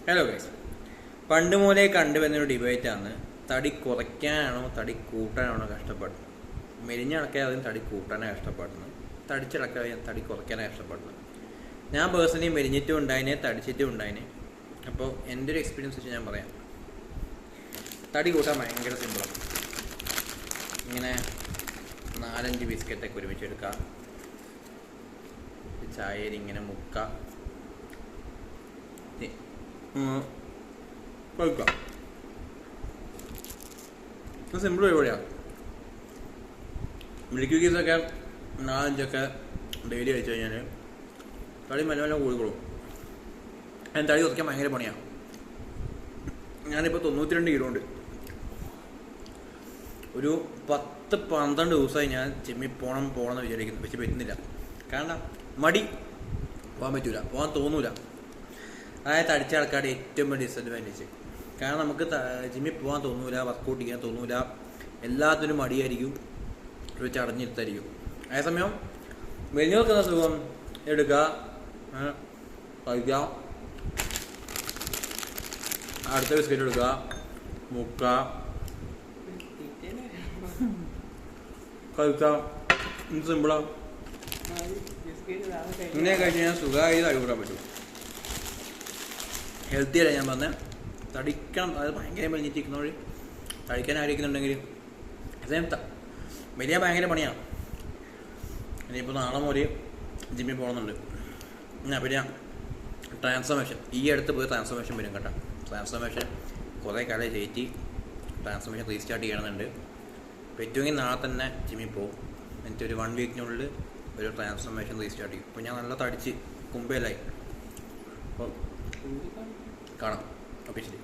Hello guys, പണ്ട് മൂലേ കണ്ടുവരുന്നൊരു ഡിബേറ്റാണ് തടി കുറയ്ക്കാനാണോ തടി കൂട്ടാനാണോ കഷ്ടപ്പെടുന്നത്. മെലിഞ്ഞടക്കാൻ അതിന് തടി കൂട്ടാനാണ് കഷ്ടപ്പെടുന്നത്, തടിച്ചിടക്കാൻ തടി കുറയ്ക്കാനാണ് കഷ്ടപ്പെടുന്നത്. ഞാൻ പേഴ്സണലി മെലിഞ്ഞിട്ടും ഉണ്ടായിനെ തടിച്ചിട്ടും ഉണ്ടായിനെ. അപ്പോൾ എൻ്റെ ഒരു എക്സ്പീരിയൻസ് വെച്ച് ഞാൻ പറയാം. തടി കൂട്ടാൻ ഭയങ്കര സിമ്പിളാണ്. ഇങ്ങനെ 4-5 ബിസ്ക്കറ്റൊക്കെ ഒരുമിച്ചെടുക്കുക, ചായയിൽ ഇങ്ങനെ മുക്കുക, കഴിക്കാം. സിമ്പിൾ പരിപാടിയാണ്. മിൽക്ക് കേസൊക്കെ 4-5 ഡെയിലി കഴിച്ചു കഴിഞ്ഞാൽ തടി മെല്ലെ മെല്ലെ കൂടിക്കൊള്ളും. അതിന് തടി കുറയ്ക്കാൻ ഭയങ്കര പണിയാണ്. ഞാനിപ്പോൾ 92 കിലോ ഉണ്ട്. ഒരു 10-12 ദിവസമായി ഞാൻ ജിമ്മിൽ പോകണമെന്ന് വിചാരിക്കുന്നു, പക്ഷെ പറ്റുന്നില്ല. കാരണം മടി, പോകാൻ പറ്റൂല, പോകാൻ തോന്നൂല. അതായത് തടിച്ച ആൾക്കാരുടെ ഏറ്റവും വലിയ ഡിസഡ്വാൻറ്റേജ്. കാരണം നമുക്ക് ജിമ്മിൽ പോകാൻ തോന്നൂല, വർക്കൗട്ട് ചെയ്യാൻ തോന്നൂല, എല്ലാത്തിനും മടിയായിരിക്കും, ഒരു ചടഞ്ഞിരുത്തായിരിക്കും. അതേസമയം മെലിഞ്ഞു വെക്കുന്ന സുഖം എടുക്കുക, കഴിക്കാം, അടുത്ത ബിസ്ക്കറ്റ് എടുക്കുക, മുക്ക, കഴിക്കാം. ഇത് സിമ്പിളാണ്. ഇങ്ങനെ കഴിച്ച് കഴിഞ്ഞാൽ സുഖമായി തടി കൂട്ടാൻ പറ്റും. ഹെൽത്തിയല്ല ഞാൻ പറഞ്ഞത്. തടിക്കണം, അതായത് ഭയങ്കര മെലിഞ്ഞിരിക്കുന്നവർ തടിക്കാൻ ആഗ്രഹിക്കുന്നുണ്ടെങ്കിൽ അതേം വലിയ ഭയങ്കര പണിയാണ്. ഇനിയിപ്പോൾ നാളെ മുതൽ ജിമ്മിൽ പോകണമെന്നുണ്ട്. പിന്നെ ട്രാൻസ്ഫോർമേഷൻ ഈ അടുത്ത് പോയി ട്രാൻസ്ഫോർമേഷൻ വരും കേട്ടോ. ട്രാൻസ്ഫോർമേഷൻ കുറേ കാലം ചെയ്റ്റി ട്രാൻസ്ഫോർമേഷൻ റീസ്റ്റാർട്ട് ചെയ്യണമെന്നുണ്ട്. പറ്റുമെങ്കിൽ നാളെ തന്നെ ജിമ്മിൽ പോകും. എന്നിട്ട് ഒരു 1 വീക്കിനുള്ളിൽ ഒരു ട്രാൻസ്ഫോർമേഷൻ റീസ്റ്റാർട്ട് ചെയ്യും. അപ്പോൾ ഞാൻ നല്ല തടിച്ച് കുമ്പയിലായി. അപ്പോൾ കാണാം. ഓക്കെ, ശരി.